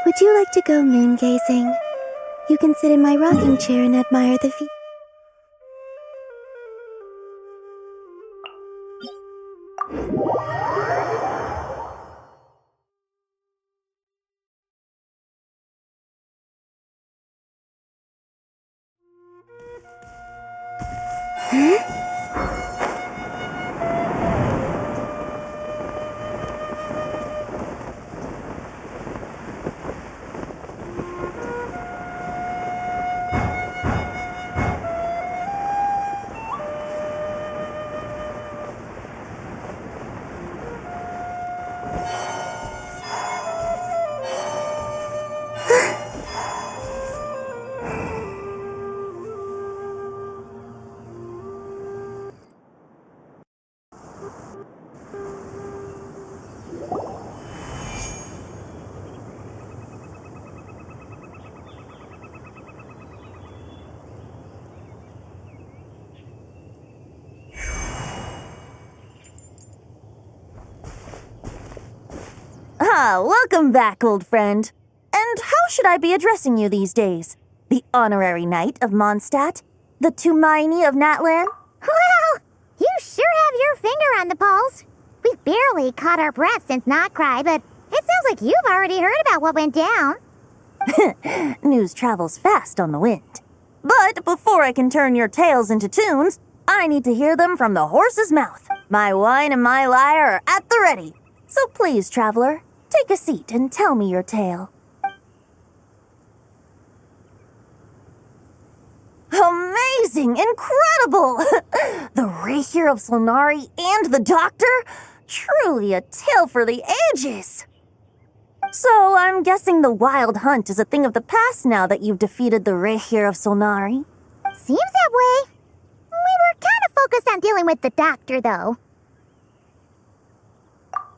Would you like to go moon gazing? You can sit in my rocking chair and admire the view. Welcome back, old friend. And how should I be addressing you these days? The honorary knight of Mondstadt? The Tumaini of Natlan? Well, you sure have your finger on the pulse. We've barely caught our breath since Notcry, but it sounds like you've already heard about what went down. News travels fast on the wind. But before I can turn your tales into tunes, I need to hear them from the horse's mouth. My wine and my lyre are at the ready. So please, traveler, take a seat and tell me your tale. Amazing! Incredible! The Rapier of Solnari and the Doctor? Truly a tale for the ages! So, I'm guessing the Wild Hunt is a thing of the past now that you've defeated the Rapier of Solnari? Seems that way. We were kind of focused on dealing with the Doctor, though.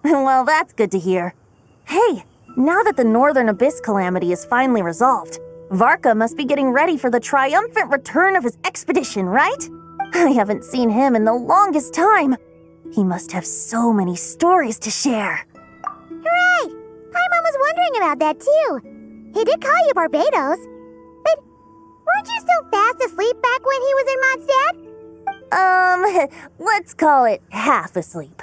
Well, that's good to hear. Hey, now that the Northern Abyss calamity is finally resolved, Varka must be getting ready for the triumphant return of his expedition, right? I haven't seen him in the longest time. He must have so many stories to share. Right! Paimon was wondering about that, too. He did call you Barbados. But weren't you still fast asleep back when he was in Mondstadt? Let's call it half asleep.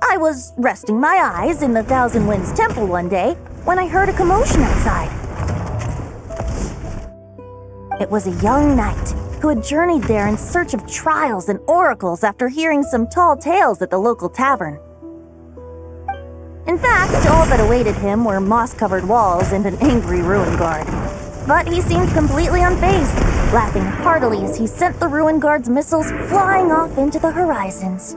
I was resting my eyes in the Thousand Winds Temple one day when I heard a commotion outside. It was a young knight who had journeyed there in search of trials and oracles after hearing some tall tales at the local tavern. In fact, all that awaited him were moss-covered walls and an angry ruin guard. But he seemed completely unfazed, laughing heartily as he sent the ruin guard's missiles flying off into the horizons.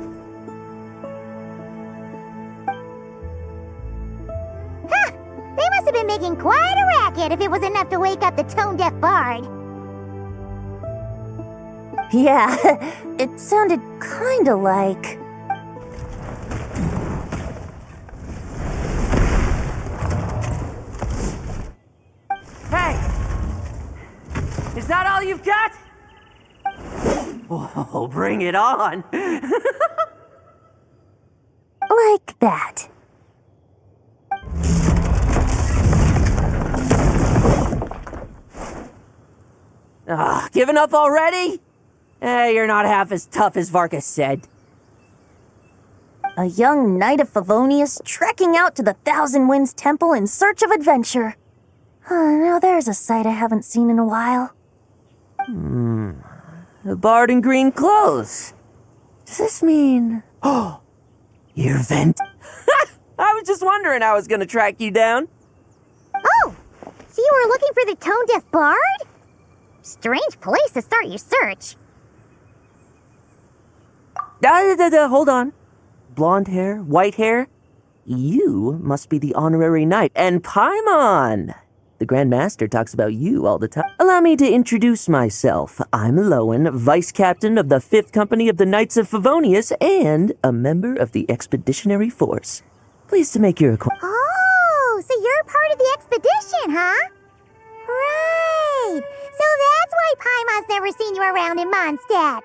They must have been making quite a racket if it was enough to wake up the tone-deaf bard. Yeah, it sounded kinda like... Hey! Is that all you've got? Oh, bring it on! like that. Giving up already? You're not half as tough as Varka said. A young knight of Favonius trekking out to the Thousand Winds Temple in search of adventure. Now there's a sight I haven't seen in a while. A bard in green clothes. Does this mean... Oh, you're Vent? I was just wondering how I was gonna track you down. Oh, so you were looking for the tone-deaf bard? Strange place to start your search. Hold on. Blonde hair, white hair. You must be the honorary knight. And Paimon! The Grand Master talks about you all the time. Allow me to introduce myself. I'm Lowen, Vice Captain of the 5th Company of the Knights of Favonius and a member of the Expeditionary Force. Pleased to make your acquaintance. Oh, so you're part of the expedition, huh? Right. So that's why Paimon's never seen you around in Mondstadt.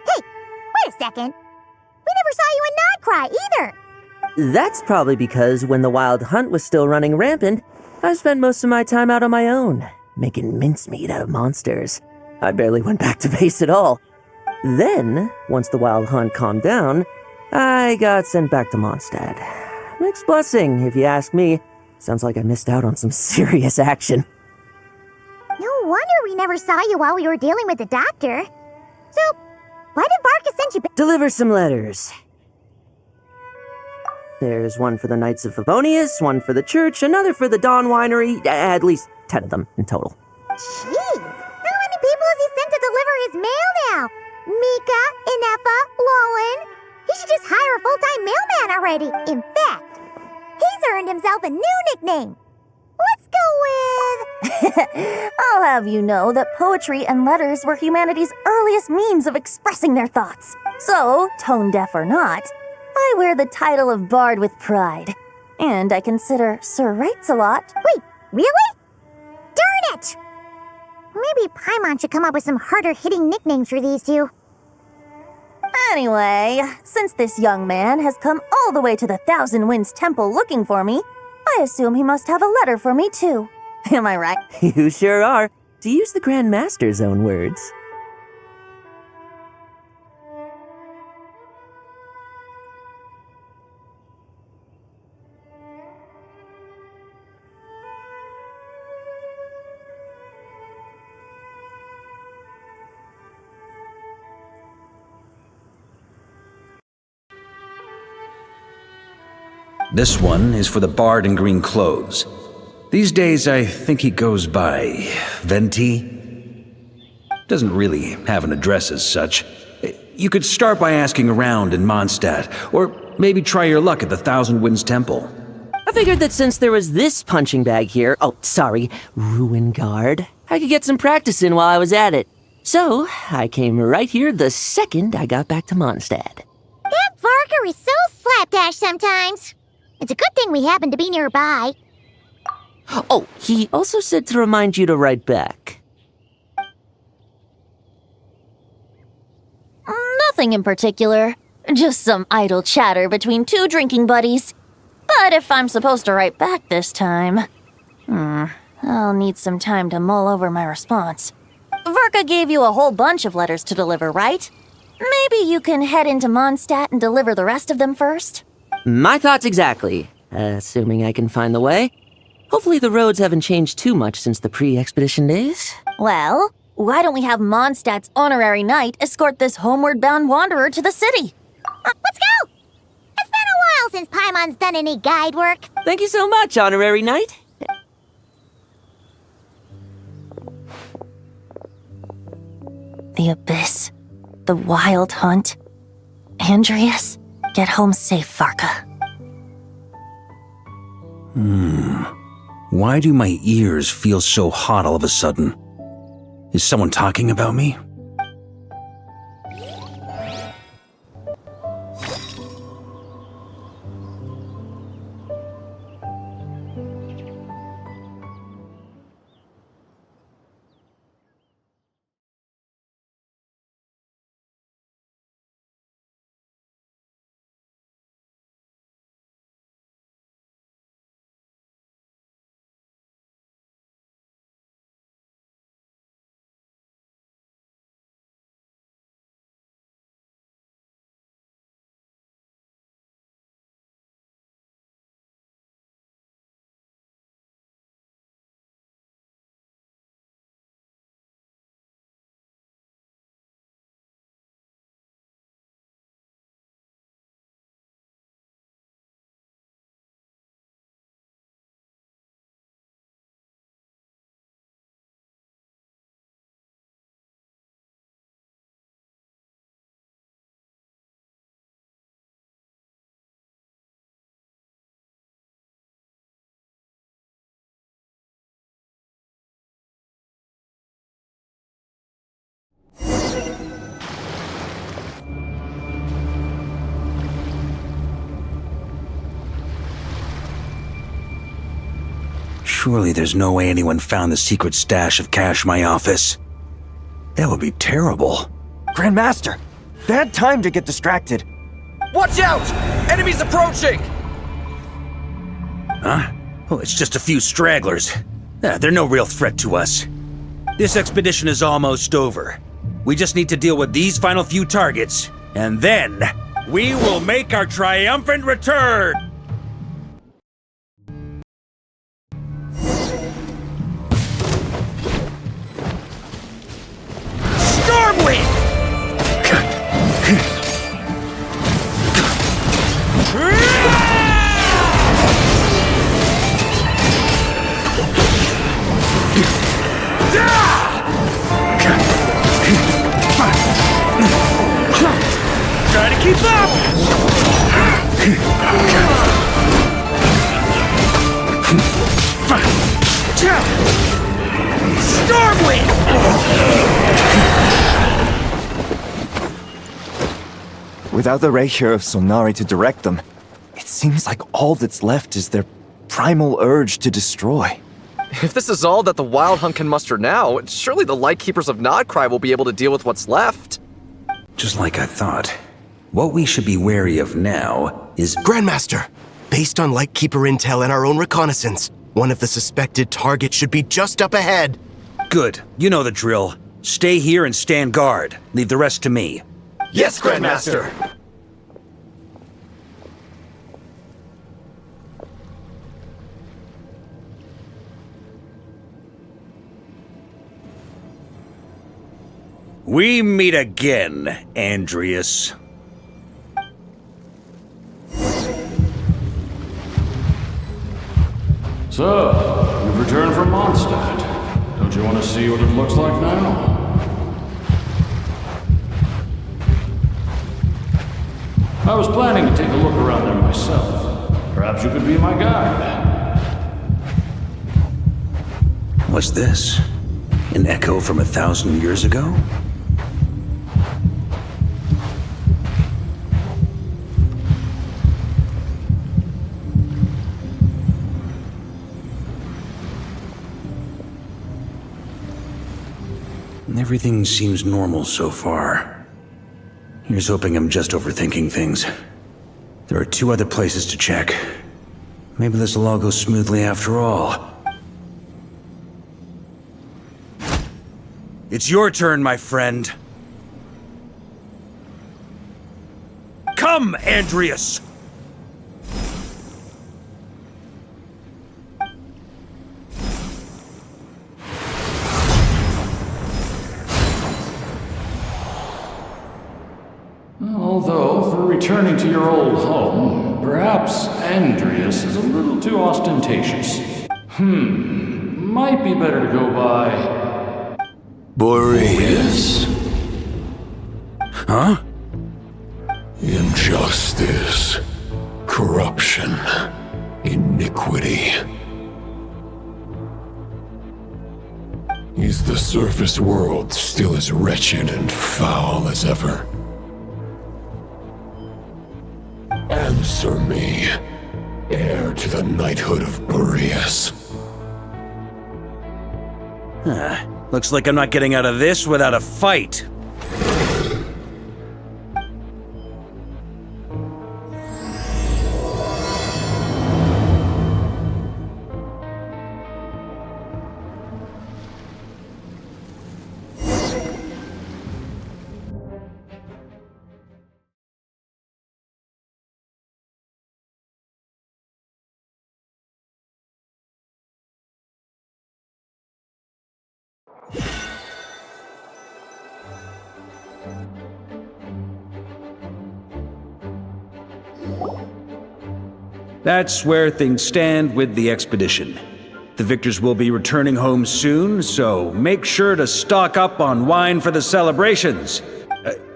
Hey, wait a second. We never saw you in Notcry either. That's probably because when the Wild Hunt was still running rampant, I spent most of my time out on my own, making mincemeat out of monsters. I barely went back to base at all. Then, once the wild hunt calmed down, I got sent back to Mondstadt. Mixed blessing, if you ask me. Sounds like I missed out on some serious action. No wonder we never saw you while we were dealing with the doctor. So, why did Varka send you back? Deliver some letters. There's one for the Knights of Favonius, one for the church, another for the Dawn Winery, at least 10 of them in total. Jeez, how many people has he sent to deliver his mail now? Mika, Inefa, Lowen. He should just hire a full-time mailman already. In fact, he's earned himself a new nickname. Let's go with... I'll have you know that poetry and letters were humanity's earliest means of expressing their thoughts. So, tone deaf or not, I wear the title of Bard with pride. And I consider Sir Wrights a lot. Wait, really? Darn it! Maybe Paimon should come up with some harder-hitting nicknames for these two. Anyway, since this young man has come all the way to the Thousand Winds Temple looking for me, I assume he must have a letter for me too. Am I right? You sure are, to use the Grand Master's own words. This one is for the bard in green clothes. These days, I think he goes by Venti. Doesn't really have an address as such. You could start by asking around in Mondstadt, or maybe try your luck at the Thousand Winds Temple. I figured that since there was this punching bag here, Ruin Guard, I could get some practice in while I was at it. So, I came right here the second I got back to Mondstadt. That Varka is so slapdash sometimes. It's a good thing we happen to be nearby. Oh, he also said to remind you to write back. Nothing in particular. Just some idle chatter between two drinking buddies. But if I'm supposed to write back this time... I'll need some time to mull over my response. Varka gave you a whole bunch of letters to deliver, right? Maybe you can head into Mondstadt and deliver the rest of them first? My thoughts exactly, assuming I can find the way. Hopefully the roads haven't changed too much since the pre-expedition days. Well, why don't we have Mondstadt's honorary knight escort this homeward-bound wanderer to the city? Let's go! It's been a while since Paimon's done any guide work. Thank you so much, honorary knight. The Abyss. The Wild Hunt. Andreas, get home safe, Varka. Why do my ears feel so hot all of a sudden? Is someone talking about me? Surely there's no way anyone found the secret stash of cash in my office. That would be terrible. Grandmaster! Bad time to get distracted. Watch out! Enemies approaching! Huh? Oh, it's just a few stragglers. They're no real threat to us. This expedition is almost over. We just need to deal with these final few targets, and then we will make our triumphant return! Stormwind! Try to keep up! Stormwind! Without the Reikir of Solnari to direct them, it seems like all that's left is their primal urge to destroy. If this is all that the Wild Hunt can muster now, surely the Lightkeepers of Nodcry will be able to deal with what's left. Just like I thought. What we should be wary of now is... Grandmaster, based on Lightkeeper intel and our own reconnaissance, one of the suspected targets should be just up ahead. Good. You know the drill. Stay here and stand guard. Leave the rest to me. Yes, Grandmaster! We meet again, Andreas. So, you've returned from Mondstadt. Don't you want to see what it looks like now? I was planning to take a look around there myself. Perhaps you could be my guide. What's this? An echo from 1,000 years ago? Everything seems normal so far. Here's hoping I'm just overthinking things. There are 2 other places to check. Maybe this will all go smoothly after all. It's your turn, my friend. Come, Andreas! Although, for returning to your old home, perhaps Andreas is a little too ostentatious. Might be better to go by... Boreas. Huh? Injustice. Corruption. Iniquity. Is the surface world still as wretched and foul as ever? Answer me, heir to the knighthood of Boreas. Looks like I'm not getting out of this without a fight. That's where things stand with the expedition. The victors will be returning home soon, so make sure to stock up on wine for the celebrations.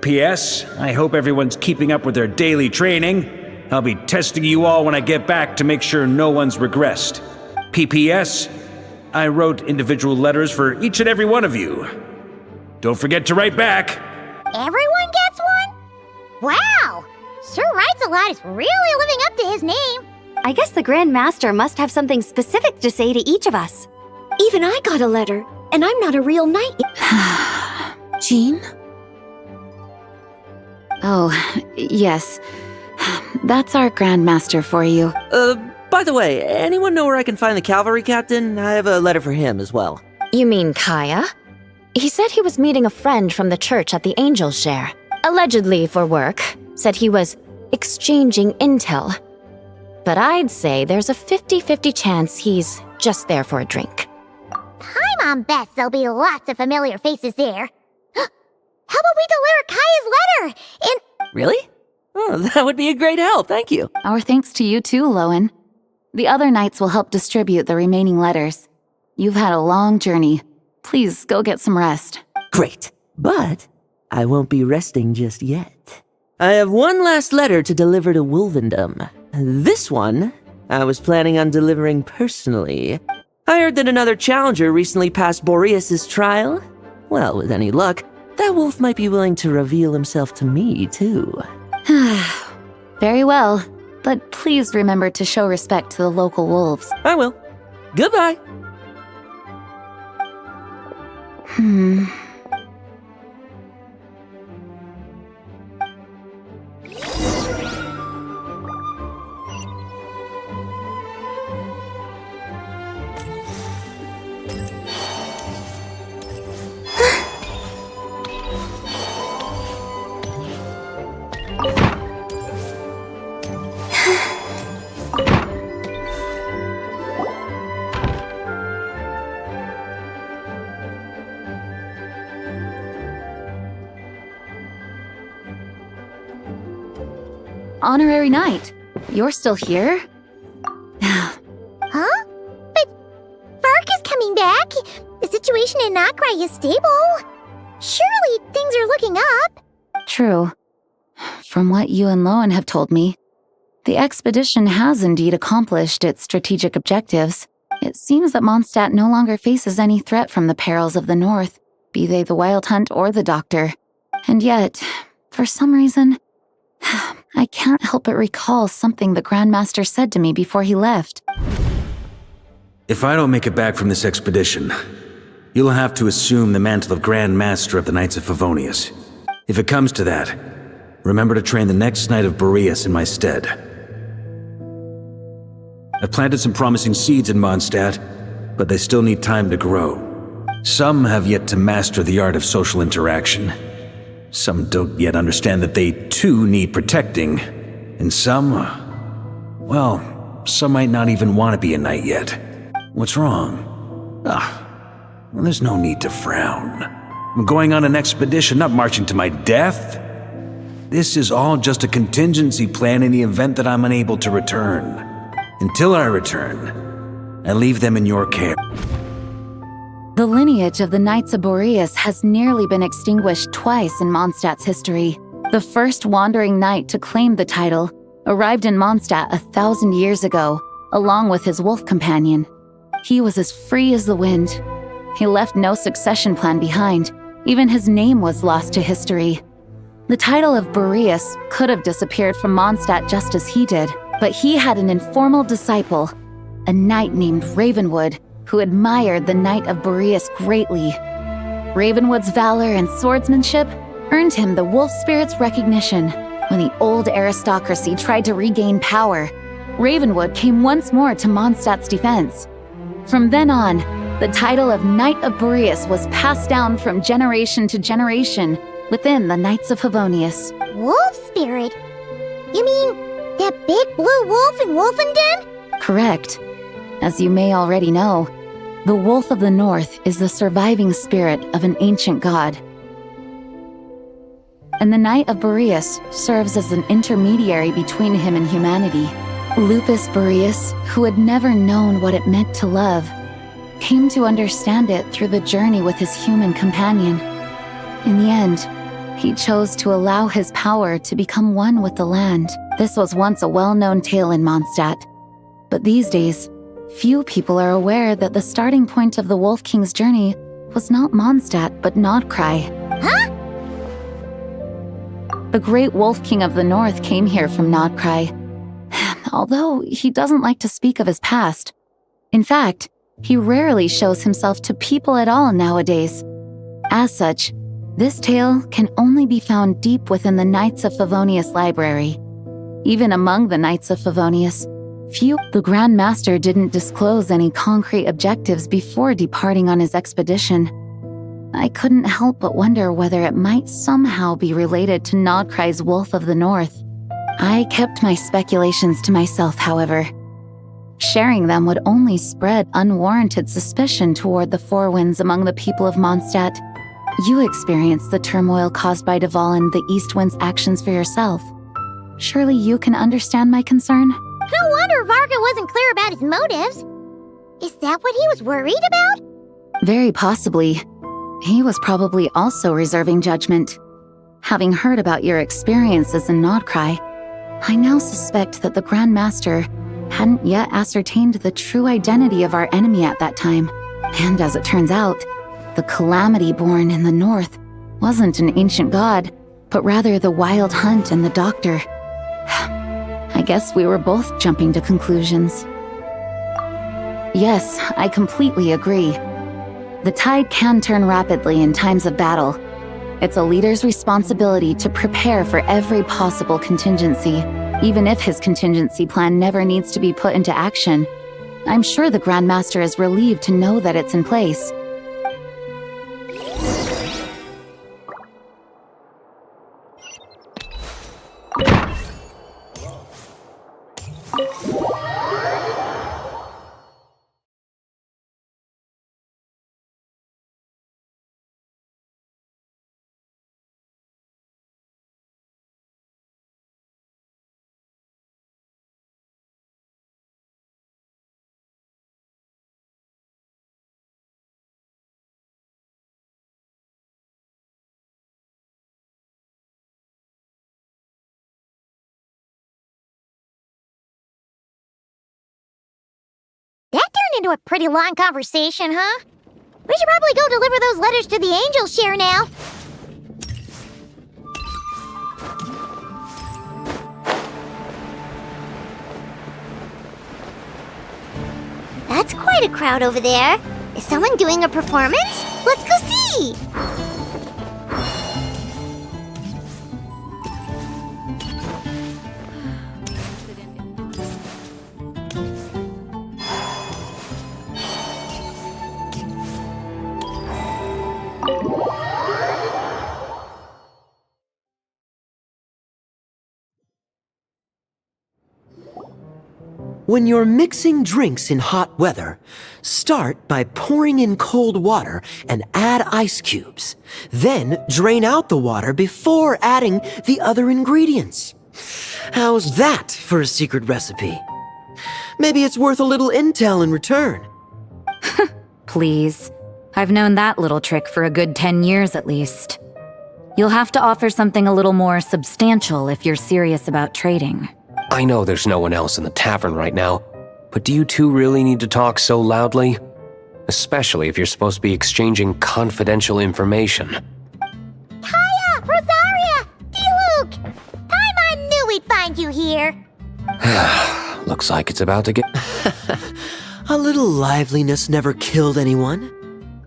P.S. I hope everyone's keeping up with their daily training. I'll be testing you all when I get back to make sure no one's regressed. P.P.S. I wrote individual letters for each and every one of you. Don't forget to write back. Everyone gets one? Wow! Sure writes a lot is really living up to his name. I guess the Grand Master must have something specific to say to each of us. Even I got a letter, and I'm not a real knight. Jean? Oh, yes. That's our Grand Master for you. By the way, anyone know where I can find the cavalry captain? I have a letter for him as well. You mean Kaya? He said he was meeting a friend from the church at the Angel Share. Allegedly for work. Said he was exchanging intel. But I'd say there's a 50-50 chance he's just there for a drink. Paimon bets there'll be lots of familiar faces there. How about we deliver Kaya's letter? And Really? Oh, that would be a great help, thank you. Our thanks to you too, Lowen. The other knights will help distribute the remaining letters. You've had a long journey. Please go get some rest. Great, but I won't be resting just yet. I have one last letter to deliver to Wolvendom. This one, I was planning on delivering personally. I heard that another challenger recently passed Boreas' trial. Well, with any luck, that wolf might be willing to reveal himself to me, too. Very well, but please remember to show respect to the local wolves. I will. Goodbye. Honorary Knight, you're still here? Huh? But Varka's coming back. The situation in Nokrai is stable. Surely things are looking up. True. From what you and Lowen have told me, the expedition has indeed accomplished its strategic objectives. It seems that Mondstadt no longer faces any threat from the perils of the North, be they the Wild Hunt or the Doctor. And yet, for some reason, I can't help but recall something the Grandmaster said to me before he left. If I don't make it back from this expedition, you'll have to assume the mantle of Grand Master of the Knights of Favonius. If it comes to that, remember to train the next Knight of Boreas in my stead. I've planted some promising seeds in Mondstadt, but they still need time to grow. Some have yet to master the art of social interaction. Some don't yet understand that they too need protecting. And some, well, some might not even want to be a knight yet. What's wrong? Well, there's no need to frown. I'm going on an expedition, not marching to my death. This is all just a contingency plan in the event that I'm unable to return. Until I return, I leave them in your care. The lineage of the Knights of Boreas has nearly been extinguished twice in Mondstadt's history. The first wandering knight to claim the title arrived in Mondstadt 1,000 years ago, along with his wolf companion. He was as free as the wind. He left no succession plan behind. Even his name was lost to history. The title of Boreas could have disappeared from Mondstadt just as he did, but he had an informal disciple, a knight named Ravenwood, who admired the Knight of Boreas greatly. Ravenwood's valor and swordsmanship earned him the wolf spirit's recognition. When the old aristocracy tried to regain power, Ravenwood came once more to Mondstadt's defense. From then on, the title of Knight of Boreas was passed down from generation to generation within the Knights of Favonius. Wolf spirit? You mean that big blue wolf in Wolfenden? Correct. As you may already know, the Wolf of the North is the surviving spirit of an ancient god. And the Knight of Boreas serves as an intermediary between him and humanity. Lupus Boreas, who had never known what it meant to love, came to understand it through the journey with his human companion. In the end, he chose to allow his power to become one with the land. This was once a well-known tale in Mondstadt, but these days, few people are aware that the starting point of the Wolf King's journey was not Mondstadt, but Nodcry. Huh? The great Wolf King of the North came here from Nodcry, although he doesn't like to speak of his past. In fact, he rarely shows himself to people at all nowadays. As such, this tale can only be found deep within the Knights of Favonius library. Even among the Knights of Favonius, The Grand Master didn't disclose any concrete objectives before departing on his expedition. I couldn't help but wonder whether it might somehow be related to Nodkrai's Wolf of the North. I kept my speculations to myself, however. Sharing them would only spread unwarranted suspicion toward the Four Winds among the people of Mondstadt. You experienced the turmoil caused by Dvalin, the East Wind's actions for yourself. Surely you can understand my concern? No wonder Varka wasn't clear about his motives. Is that what he was worried about? Very possibly. He was probably also reserving judgment. Having heard about your experiences in Nodkrai, I now suspect that the Grand Master hadn't yet ascertained the true identity of our enemy at that time. And as it turns out, the calamity born in the north wasn't an ancient god, but rather the Wild Hunt and the Doctor. I guess we were both jumping to conclusions. Yes, I completely agree. The tide can turn rapidly in times of battle. It's a leader's responsibility to prepare for every possible contingency, even if his contingency plan never needs to be put into action. I'm sure the Grand Master is relieved to know that it's in place. That turned into a pretty long conversation, huh? We should probably go deliver those letters to the Angels share now. That's quite a crowd over there. Is someone doing a performance? Let's go see! When you're mixing drinks in hot weather, start by pouring in cold water and add ice cubes. Then drain out the water before adding the other ingredients. How's that for a secret recipe? Maybe it's worth a little intel in return. Please. I've known that little trick for a good 10 years at least. You'll have to offer something a little more substantial if you're serious about trading. I know there's no one else in the tavern right now, but do you two really need to talk so loudly? Especially if you're supposed to be exchanging confidential information. Hiya! Rosaria! D-Luke! Paimon knew we'd find you here! Looks like it's about to get... A little liveliness never killed anyone.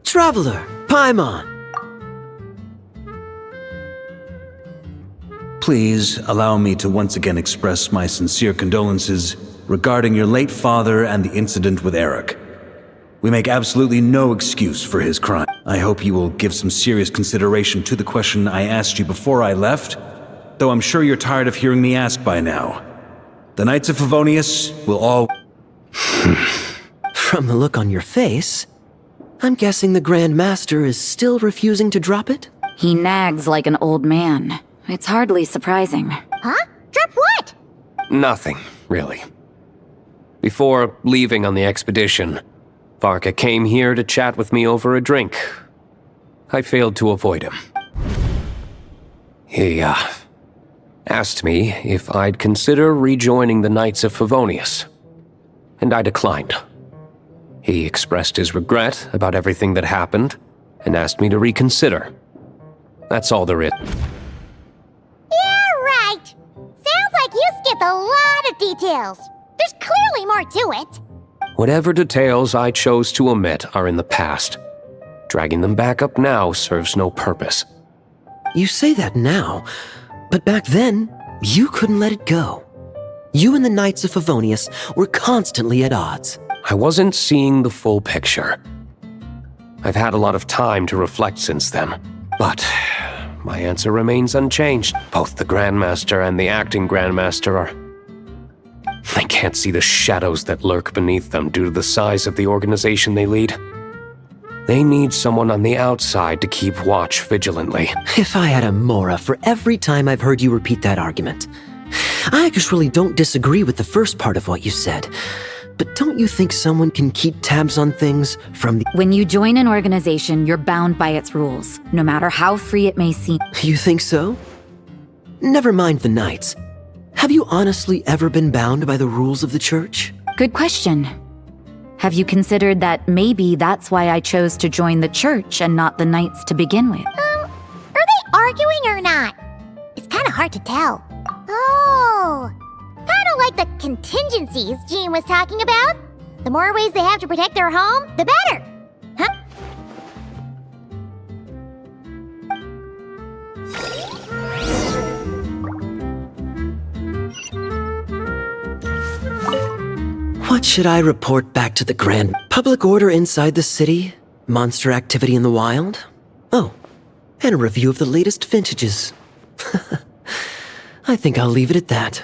Traveler, Paimon. Please allow me to once again express my sincere condolences regarding your late father and the incident with Eric. We make absolutely no excuse for his crime. I hope you will give some serious consideration to the question I asked you before I left, though I'm sure you're tired of hearing me ask by now. The Knights of Favonius will all... From the look on your face, I'm guessing the Grand Master is still refusing to drop it? He nags like an old man. It's hardly surprising. Huh? Drop what? Nothing, really. Before leaving on the expedition, Varka came here to chat with me over a drink. I failed to avoid him. He, asked me if I'd consider rejoining the Knights of Favonius, and I declined. He expressed his regret about everything that happened, and asked me to reconsider. That's all there is. Yeah, right. Sounds like you skipped a lot of details. There's clearly more to it. Whatever details I chose to omit are in the past. Dragging them back up now serves no purpose. You say that now, but back then, you couldn't let it go. You and the Knights of Favonius were constantly at odds. I wasn't seeing the full picture. I've had a lot of time to reflect since then, but my answer remains unchanged. Both the Grandmaster and the acting Grandmaster are... I can't see the shadows that lurk beneath them due to the size of the organization they lead. They need someone on the outside to keep watch vigilantly. If I had a Mora for every time I've heard you repeat that argument. I actually don't disagree with the first part of what you said. But don't you think someone can keep tabs on things from the... When you join an organization, you're bound by its rules, no matter how free it may seem. You think so? Never mind the Knights. Have you honestly ever been bound by the rules of the Church? Good question. Have you considered that maybe that's why I chose to join the Church and not the Knights to begin with? Are they arguing or not? It's kind of hard to tell. Oh, kind of like the contingencies Jean was talking about. The more ways they have to protect their home, the better. Huh? What should I report back to the Grand? Public order inside the city? Monster activity in the wild? Oh, and a review of the latest vintages. I think I'll leave it at that.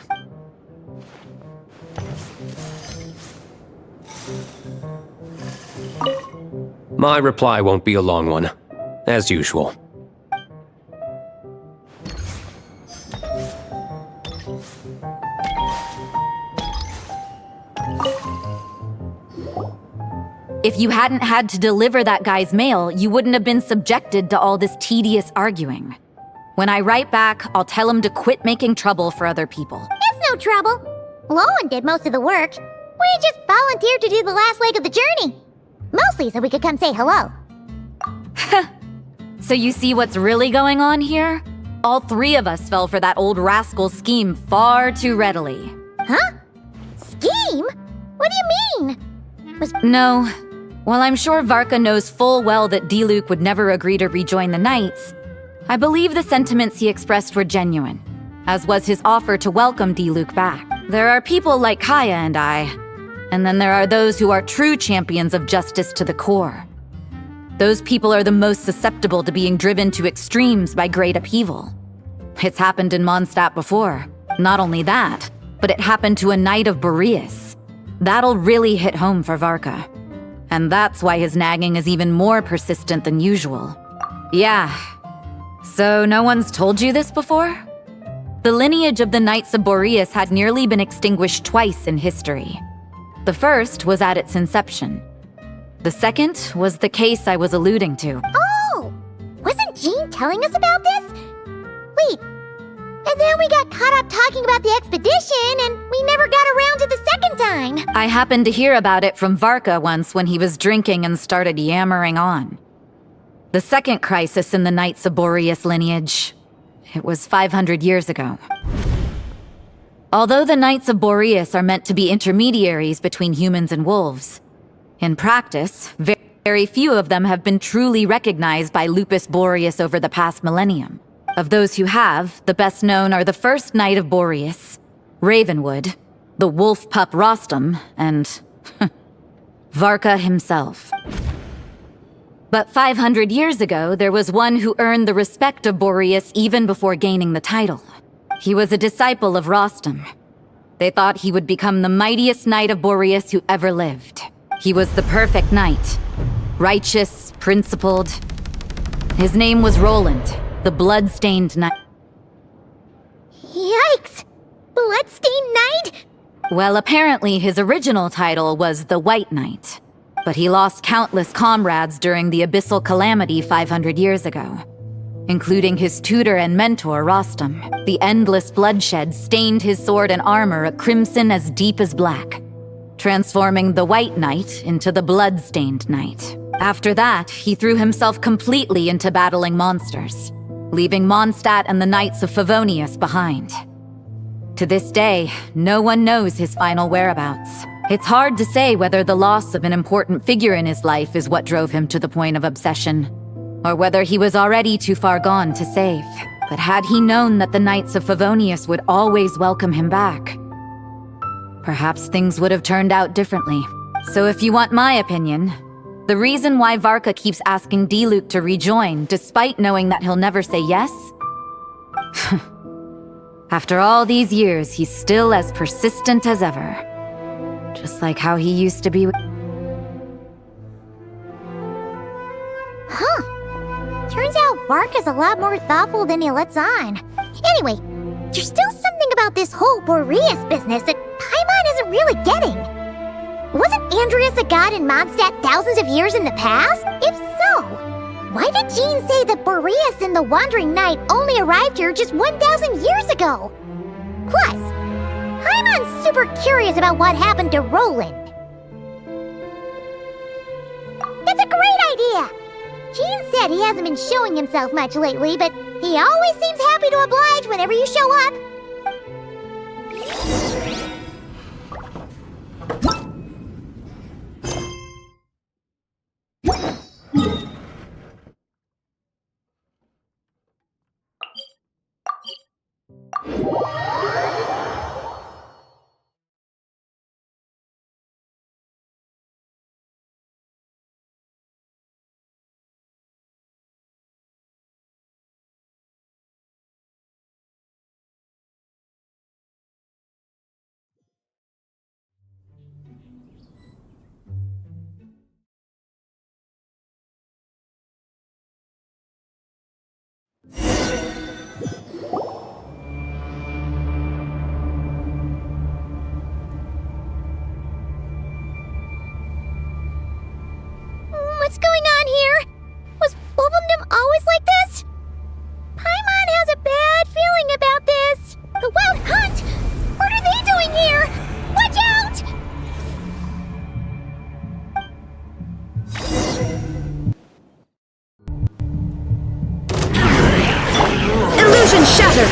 My reply won't be a long one, as usual. If you hadn't had to deliver that guy's mail, you wouldn't have been subjected to all this tedious arguing. When I write back, I'll tell him to quit making trouble for other people. It's no trouble. Lowen did most of the work. We just volunteered to do the last leg of the journey. Mostly so we could come say hello. So you see what's really going on here? All three of us fell for that old rascal's scheme far too readily. Huh? Scheme? What do you mean? No. While I'm sure Varka knows full well that Diluc would never agree to rejoin the Knights, I believe the sentiments he expressed were genuine, as was his offer to welcome Diluc back. There are people like Kaya and I, and then there are those who are true champions of justice to the core. Those people are the most susceptible to being driven to extremes by great upheaval. It's happened in Mondstadt before. Not only that, but it happened to a Knight of Boreas. That'll really hit home for Varka. And that's why his nagging is even more persistent than usual. Yeah. So no one's told you this before? The lineage of the Knights of Boreas had nearly been extinguished twice in history. The first was at its inception. The second was the case I was alluding to. Oh! Wasn't Jean telling us about this? Wait, and then we got caught up talking about the expedition, and we never got around to the second time. I happened to hear about it from Varka once when he was drinking and started yammering on. The second crisis in the Knights of Boreas lineage. It was 500 years ago. Although the Knights of Boreas are meant to be intermediaries between humans and wolves, in practice, very few of them have been truly recognized by Lupus Boreas over the past millennium. Of those who have, the best known are the first Knight of Boreas, Ravenwood, the wolf pup Rostam, and Varka himself. But 500 years ago, there was one who earned the respect of Boreas even before gaining the title. He was a disciple of Rostam. They thought he would become the mightiest Knight of Boreas who ever lived. He was the perfect knight. Righteous, principled. His name was Roland, the blood-stained knight. Yikes! Bloodstained Knight? Well, apparently his original title was the White Knight. But he lost countless comrades during the Abyssal Calamity 500 years ago, including his tutor and mentor, Rostam. The endless bloodshed stained his sword and armor a crimson as deep as black, transforming the White Knight into the Blood-Stained Knight. After that, he threw himself completely into battling monsters, leaving Mondstadt and the Knights of Favonius behind. To this day, no one knows his final whereabouts. It's hard to say whether the loss of an important figure in his life is what drove him to the point of obsession, or whether he was already too far gone to save. But had he known that the Knights of Favonius would always welcome him back, perhaps things would have turned out differently. So if you want my opinion, the reason why Varka keeps asking D-Luke to rejoin, despite knowing that he'll never say yes? After all these years, he's still as persistent as ever. Just like how he used to be with... Huh. Turns out Varka's a lot more thoughtful than he lets on. Anyway, there's still something about this whole Boreas business that Paimon isn't really getting. Wasn't Andreas a god in Mondstadt thousands of years in the past? If so, why did Jean say that Boreas and the Wandering Knight only arrived here just 1,000 years ago? Plus, Paimon's super curious about what happened to Roland. That's a great idea! Jean said he hasn't been showing himself much lately, but he always seems happy to oblige whenever you show up. What's going on here? Was Wolfendom always like this? Paimon has a bad feeling about this. The Wild Hunt! What are they doing here? Watch out! Illusion shattered!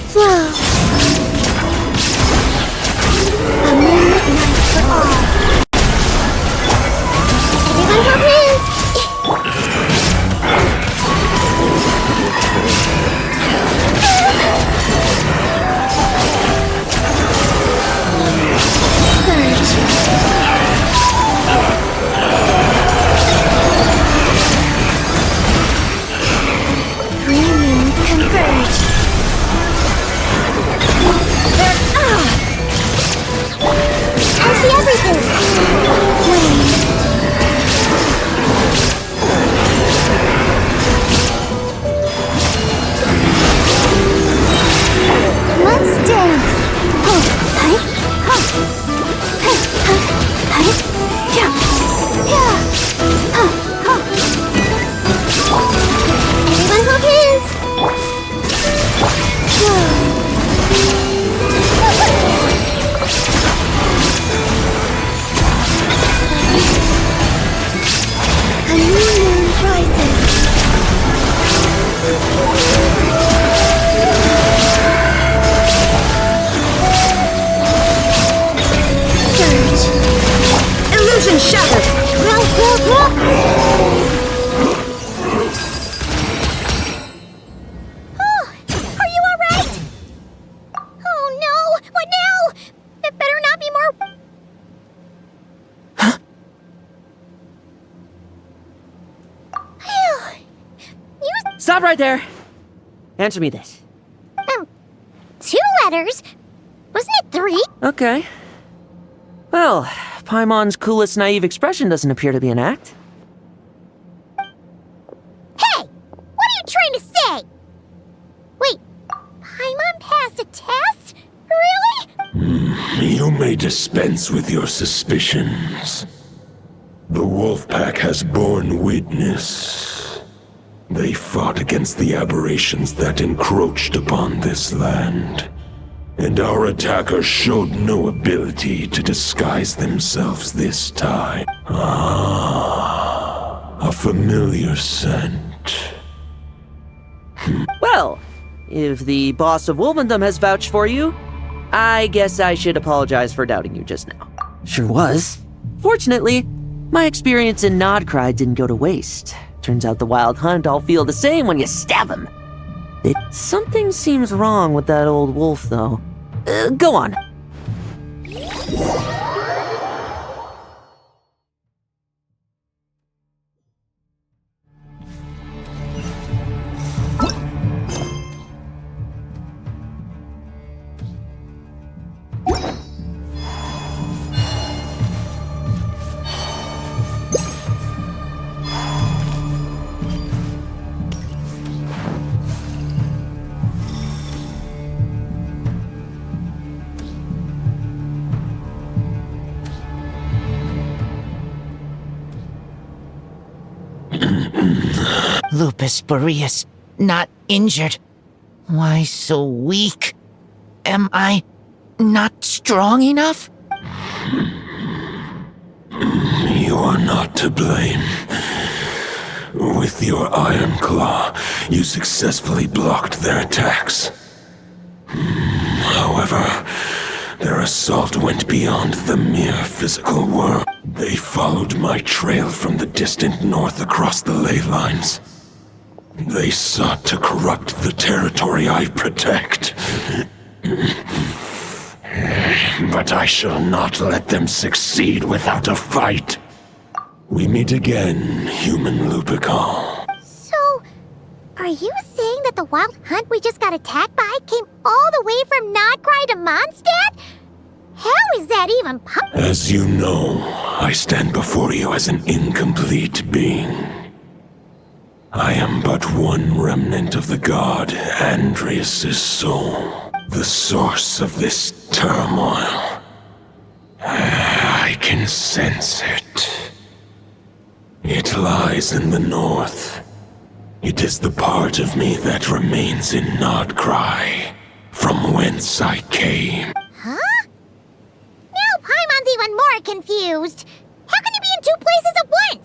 Flow. A moonlit night for all. Everyone go please! Surge. Three moons converge. I see everything! Flame. Let's dance! Oh, hey, huh. Hey, huh, hey, yeah, yeah, huh, huh. Everyone hold hands! Whoa. A new moon rises. Surge. Illusion shattered! Grow, grow, grow. Oh, are you all right? Oh no! What now? It better not be more. Stop right there! Answer me this. 2 letters? Wasn't it 3? Okay. Well, Paimon's coolest naive expression doesn't appear to be an act. Hey! What are you trying to say? Wait, Paimon passed a test? Really? You may dispense with your suspicions. The Wolfpack has borne witness. They fought against the aberrations that encroached upon this land. And our attackers showed no ability to disguise themselves this time. Ah, a familiar scent. Well, if the boss of Wolfendom has vouched for you, I guess I should apologize for doubting you just now. Sure was. Fortunately, my experience in Nodcry didn't go to waste. Turns out the Wild Hunt all feel the same when you stab him. Something seems wrong with that old wolf, though. Go on. Lupus Boreas, not injured. Why so weak? Am I not strong enough? You are not to blame. With your Iron Claw, you successfully blocked their attacks. However, their assault went beyond the mere physical world. They followed my trail from the distant north across the ley lines. They sought to corrupt the territory I protect. But I shall not let them succeed without a fight. We meet again, human Lupical. So, are you saying that the wild hunt we just got attacked by came all the way from Nodcry to Mondstadt? How is that even possible? As you know, I stand before you as an incomplete being. I am but one remnant of the god Andrias' soul, the source of this turmoil. I can sense it. It lies in the north. It is the part of me that remains in Nodcry, from whence I came. Huh? Now Paimon's even more confused. How can you be in two places at once?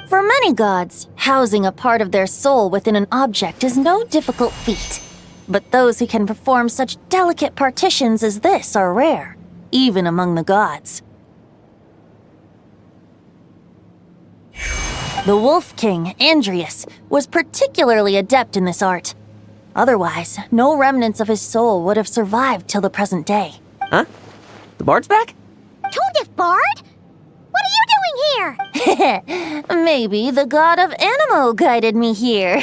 For many gods, housing a part of their soul within an object is no difficult feat. But those who can perform such delicate partitions as this are rare, even among the gods. The Wolf King, Andrias, was particularly adept in this art. Otherwise, no remnants of his soul would have survived till the present day. Huh? The bard's back? Tone-deaf bard? What are you doing here? Maybe the god of Animo guided me here.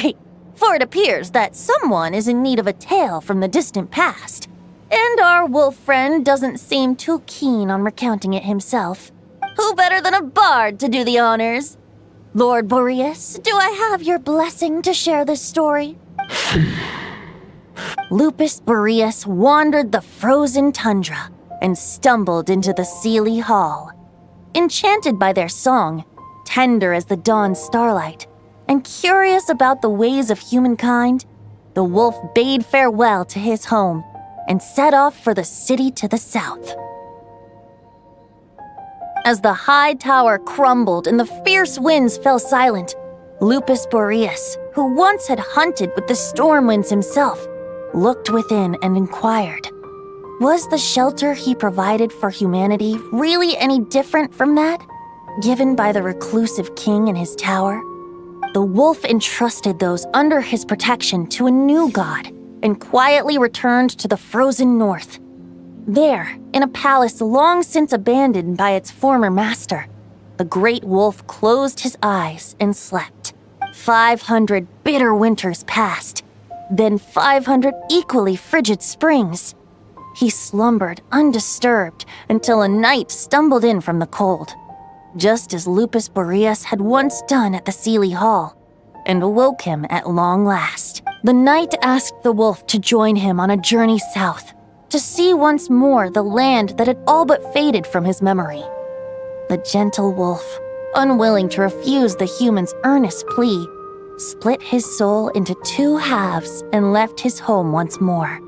For it appears that someone is in need of a tale from the distant past. And our wolf friend doesn't seem too keen on recounting it himself. Who better than a bard to do the honors? Lord Boreas, do I have your blessing to share this story? Lupus Boreas wandered the frozen tundra and stumbled into the Seelie Hall. Enchanted by their song, tender as the dawn starlight, and curious about the ways of humankind, the wolf bade farewell to his home and set off for the city to the south. As the high tower crumbled and the fierce winds fell silent, Lupus Boreas, who once had hunted with the storm winds himself, looked within and inquired, was the shelter he provided for humanity really any different from that, given by the reclusive king in his tower? The wolf entrusted those under his protection to a new god and quietly returned to the frozen north. There, in a palace long since abandoned by its former master, the great wolf closed his eyes and slept. 500 bitter winters passed, then 500 equally frigid springs. He slumbered undisturbed until a night stumbled in from the cold, just as Lupus Boreas had once done at the Seelie Hall, and awoke him at long last. The night asked the wolf to join him on a journey south, to see once more the land that had all but faded from his memory. The gentle wolf, unwilling to refuse the human's earnest plea, split his soul into two halves and left his home once more.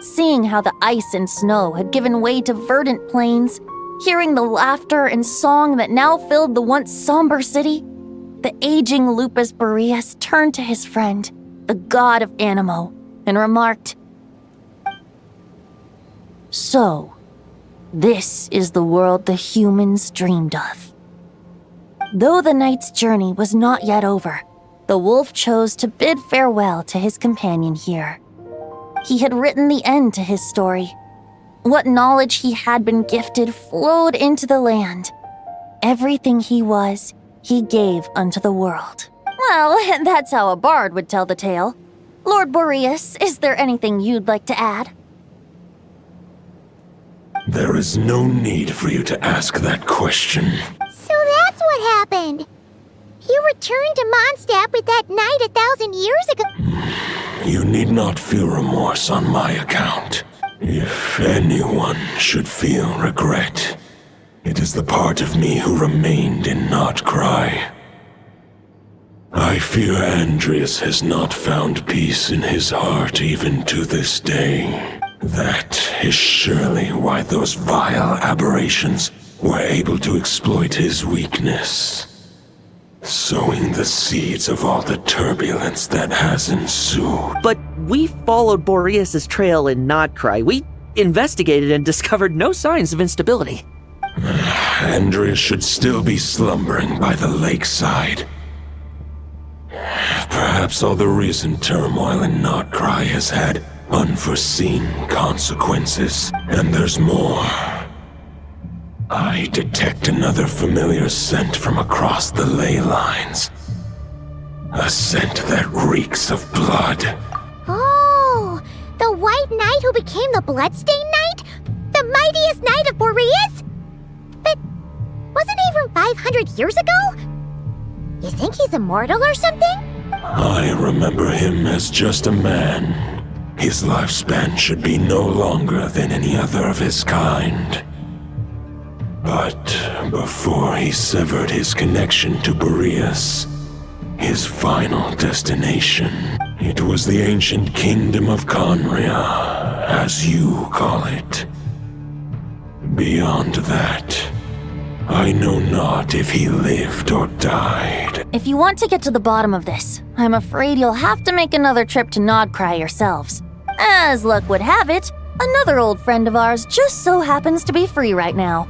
Seeing how the ice and snow had given way to verdant plains, hearing the laughter and song that now filled the once somber city, the aging Lupus Boreas turned to his friend, the god of Animo, and remarked, "So, this is the world the humans dreamed of." Though the night's journey was not yet over, the wolf chose to bid farewell to his companion here. He had written the end to his story. What knowledge he had been gifted flowed into the land. Everything he was, he gave unto the world. Well, that's how a bard would tell the tale. Lord Boreas, is there anything you'd like to add? There is no need for you to ask that question. So that's what happened. You returned to Mondstadt with that knight 1,000 years ago. You need not feel remorse on my account. If anyone should feel regret, it is the part of me who remained in Notcry. I fear Andreas has not found peace in his heart even to this day. That is surely why those vile aberrations were able to exploit his weakness, sowing the seeds of all the turbulence that has ensued. But we followed Boreas' trail in Notcry. We investigated and discovered no signs of instability. Andreas should still be slumbering by the lakeside. Perhaps all the recent turmoil in Notcry has had unforeseen consequences. And there's more. I detect another familiar scent from across the ley lines. A scent that reeks of blood. Oh, the White Knight who became the Bloodstained Knight? The mightiest knight of Boreas? But wasn't he from 500 years ago? You think he's immortal or something? I remember him as just a man. His lifespan should be no longer than any other of his kind. But before he severed his connection to Boreas, his final destination, it was the ancient kingdom of Conria, as you call it. Beyond that, I know not if he lived or died. If you want to get to the bottom of this, I'm afraid you'll have to make another trip to Nodcry yourselves. As luck would have it, another old friend of ours just so happens to be free right now.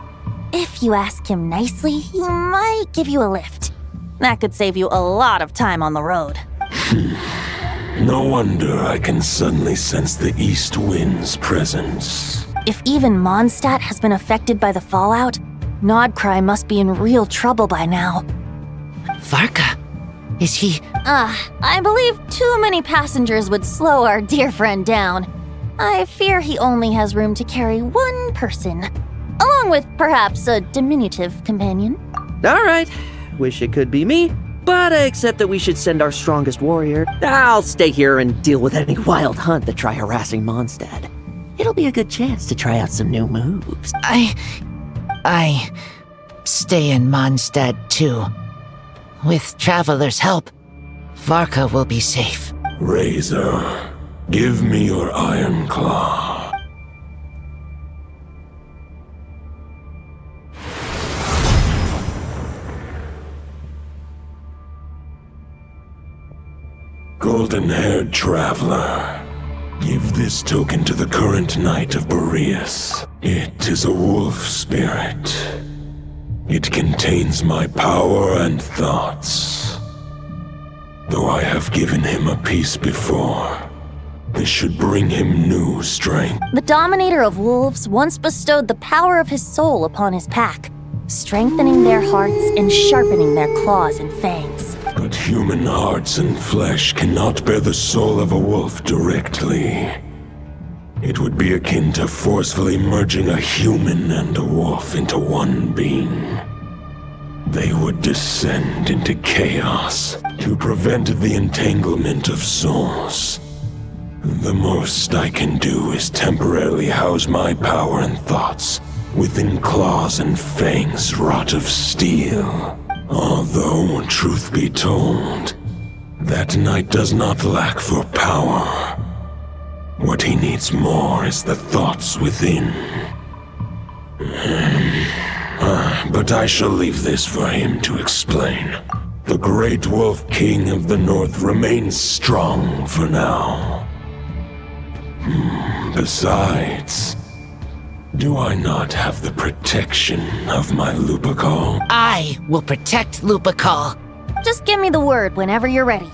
If you ask him nicely, he might give you a lift. That could save you a lot of time on the road. No wonder I can suddenly sense the east wind's presence. If even Mondstadt has been affected by the fallout, Nodcry must be in real trouble by now. Varka? Is he... I believe too many passengers would slow our dear friend down. I fear he only has room to carry one person, along with perhaps a diminutive companion. All right. Wish it could be me, but I accept that we should send our strongest warrior. I'll stay here and deal with any wild hunt that try harassing Mondstadt. It'll be a good chance to try out some new moves. I stay in Mondstadt too. With Traveler's help, Varka will be safe. Razor, give me your iron claw. Golden-haired traveler, give this token to the current knight of Boreas. It is a wolf spirit. It contains my power and thoughts. Though I have given him a piece before, this should bring him new strength. The Dominator of Wolves once bestowed the power of his soul upon his pack, strengthening their hearts and sharpening their claws and fangs. But human hearts and flesh cannot bear the soul of a wolf directly. It would be akin to forcefully merging a human and a wolf into one being. They would descend into chaos to prevent the entanglement of souls. The most I can do is temporarily house my power and thoughts within claws and fangs wrought of steel. Although, truth be told, that knight does not lack for power. What he needs more is the thoughts within. But I shall leave this for him to explain. The Great Wolf King of the North remains strong for now. Besides, do I not have the protection of my Lupacol? I will protect Lupacol. Just give me the word whenever you're ready.